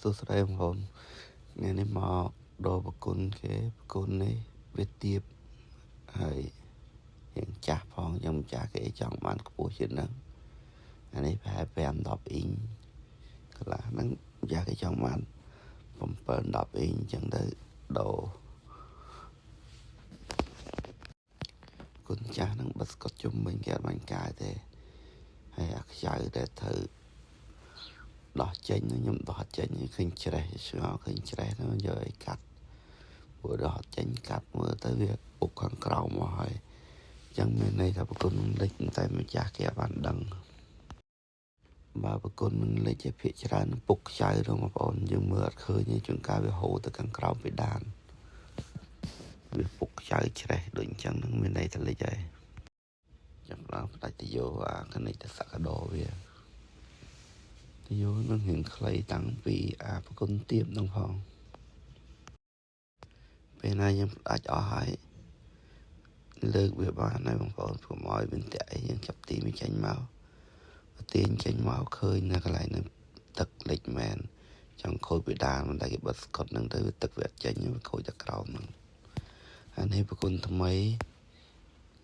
សួស្តីបងប្អូនថ្ងៃនេះមកដល់ប្រគុណគេប្រគុណនេះវាទៀបហើយរៀងចាស់ផងយ៉ាងម្ចាស់គេចង់បានខ្ពស់ជាងហ្នឹងអានេះប្រហែល5-10អ៊ីងកន្លះហ្នឹងម្ចាស់គេចង់បាន7-10អ៊ីងអញ្ចឹងទៅដូរគុណចាស់ហ្នឹងបិទស្កុតជុំវិញគេអត់បាញ់កាយទេហើយអាខ្ចៅដែលត្រូវដោះចេញខ្ញុំដោះចេញឃើញច្រេះឆ្ងល់ឃើញច្រេះហ្នឹងយកឲ្យកាត់ព្រោះដោះចេញកាត់មើលទៅវាពុកខាងក្រោមមកហើយអញ្ចឹងមានន័យថាប្រគុណនឹងលិចតែម្ចាស់គេអត់បានដឹងបើប្រគុណនឹងលិចឲ្យភាកច្រើនពុកខ្ចៅទៅបងប្អូនយើងមើលអត់ឃើញទេជួនកាលវាហូរទៅខាងក្រោមពេដានវាពុកខ្ចៅច្រេះដូចអញ្ចឹងនឹងមានន័យថាលិចហើយចាំដល់ផ្ដាច់ទៅយកអាកណិតទៅសក្តោវាទៅយកនឹងរៀងខ្លីតាំងពីអាប្រគុណទៀបនឹងផងពេលណាយើងផ្ដាច់អស់ហើយលើកវាបានហើយបងប្អូនកុំឲ្យវាតាក់អីយើងចាប់ទីវាចេញមកទាញចេញមកឃើញនៅកន្លែងនឹងទឹកលិចមែនចង់ខូចពីដានមិនដែលគេបិទស្កុតនឹងទៅវាទឹកវាអត់ចេញវាខូចតែក្រោមហ្នឹងអានេះប្រគុណថ្មី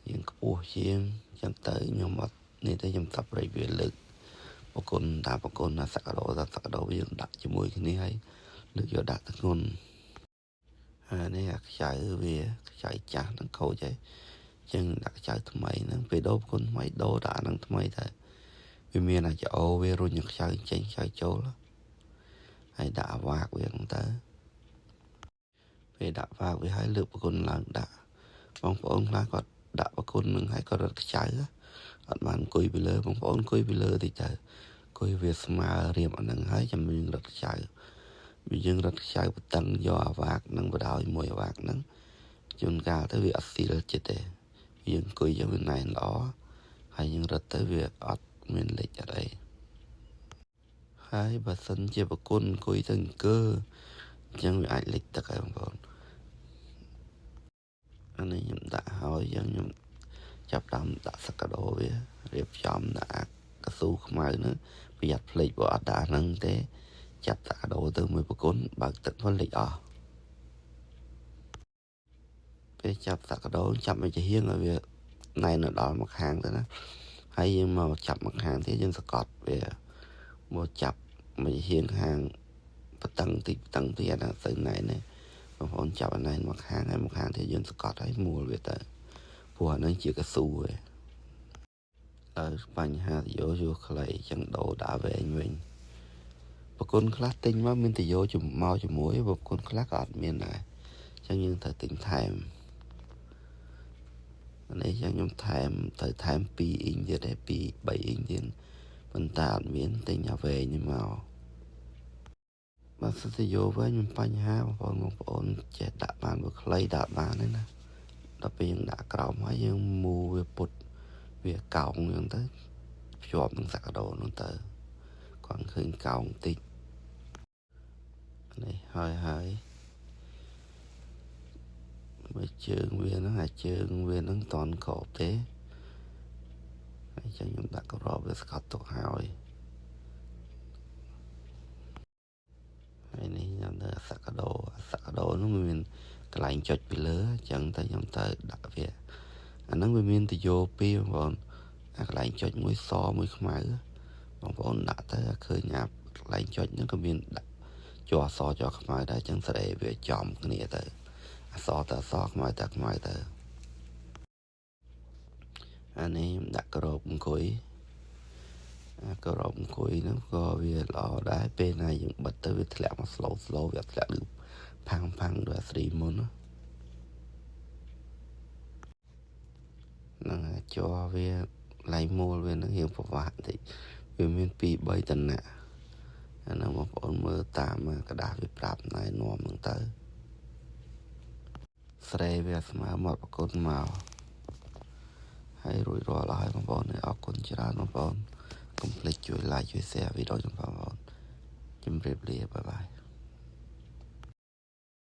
យើងខ្ពស់ជាងចឹងទៅខ្ញុំអត់នេះទេខ្ញុំតាប់រៃវាលើកប្រគុណតាប្រគុណសក្តោយើងដាក់ជាមួយគ្នាហើយលើកយកដាក់ធ្ងន់ហើយនេះអាខ្ចៅវាខ្ចៅចាស់នឹងខូចហើយចឹងដាក់ខ្ចៅថ្មីហ្នឹងពេលដូរប្រគុណថ្មីដូរដាក់ហ្នឹងថ្មីទៅវាមានអាចអូវារុញខ្ចៅចេញខ្ចៅចូលហើយដាក់អាវាកវាហ្នឹងទៅពេលដាក់វាកវាហើយលើកប្រគុណឡើងដាក់បងប្អូនខ្លះគាត់ដាក់ប្រគុណនឹងហើយគាត់រត់ខ្ចៅអត់បានអង្គុយពីលើបងប្អូនអង្គុយពីលើតិចទៅអង្គុយវាស្មើរៀបអាហ្នឹងហើយចាំយើងរត់ខ្ចៅវាយើងរត់ខ្ចៅបតឹងយកអាវាកហ្នឹងបដោយមួយអាវាកហ្នឹងជួនកាលទៅវាអត់ស៊ីលចិត្តទេយើងអង្គុយយកវាណែនល្អហើយយើងរត់ទៅវាអត់មានលេចអត់អីហើយបើសិនជាប្រគុណអង្គុយទៅអង្គើអញ្ចឹងវាអាចលេចទឹកហើយបងប្អូនអានេះខ្ញុំដាក់ហើយយ៉ាងខ្ញុំចាប់តាមដាក់សក្តោវារៀបចំដាក់កស៊ូខ្មៅហ្នឹងប្រយ័ត្នភ្លេចបើអត់ដាក់ហ្នឹងទេចាប់សក្តោទៅមួយប្រគុណបើកទឹកមកលេចអស់ពេលចាប់សក្តោចាប់មកជាហៀងឲ្យវាណែននៅដល់មកខាងទៅណាហើយយើងមកចាប់មកខាងទៀតយើងសកត់វាមកចាប់មកហៀងខាងបតឹងទីអាហ្នឹងទៅណែនទេបងប្អូនចាប់អាណែនមកខាងហើយមកខាងទៀតយើងសកត់ឲ្យមួលវាទៅព្រោះអាហ្នឹងជាកស៊ូឯងបញ្ហាទៅយកខ្លីចឹងដូរដាក់វែងវិញប្រគុណខ្លះទិញមកមានទៅយកមកជាមួយប្រគុណខ្លះក៏អត់មានដែរចឹងយើងត្រូវទិញថែមនេះចឹងខ្ញុំថែម2អ៊ីងទៀតដែរ2-3អ៊ីងទៀតប៉ុន្តែអត់មានទិញអាវែងនេះមកបើសិនទៅយកវិញមានបញ្ហាបងប្អូនចេះដាក់បានវាខ្លីដាក់បានទេណាដល់ពេលយើងដាក់ក្រោមហើយយើងមូវាពុតវាកោងអញ្ចឹងទៅភ្ជាប់នឹងសក្តោនោះទៅគាត់ឃើញកោងតិចនេះហើយមើលជើងវាហ្នឹងអាជើងវាហ្នឹងតន់ក្របទេហើយចឹងខ្ញុំដាក់ក្របវាស្កត់ទុកហើយនេះខ្ញុំទៅសក្តោនោះមានកន្លែងចុចពីលើអញ្ចឹងតែខ្ញុំទៅដាក់វាអាហ្នឹងវាមានទៅយកពីបងប្អូនអាកន្លែងចុចមួយសមួយខ្មៅបងប្អូនដាក់ទៅឃើញអាកន្លែងចុចហ្នឹងក៏មានដាក់ជាប់អសជាប់ខ្មៅដែរអញ្ចឹងស្រែវាចំគ្នាទៅអសទៅអសខ្មៅទៅខ្មៅទៅអានេះខ្ញុំដាក់ក្របអង្គុយក្របអង្គុយហ្នឹងក៏វាល្អដែរពេលណាយើងបិទទៅវាធ្លាក់មក slow វាធ្លាក់លឺផាំងដោយអាស្រីមុនហ្នឹងជ័រវាឡៃមូលវាហ្នឹងយើងប្រវាក់តិចវាមាន 2-3 តំណាក់អាហ្នឹងបងប្អូនមើលតាមកระดาษវាប្រាប់ណែនាំហ្នឹងទៅស្រែវាស្មើមកប្រគុណមកហើយរួចរាល់ហើយបងប្អូនអរគុណច្រើនបងប្អូនកុំភ្លេចជួយ like ជួយ share វីដេអូខ្ញុំបងប្អូនជម្រាបលាបាយបាយ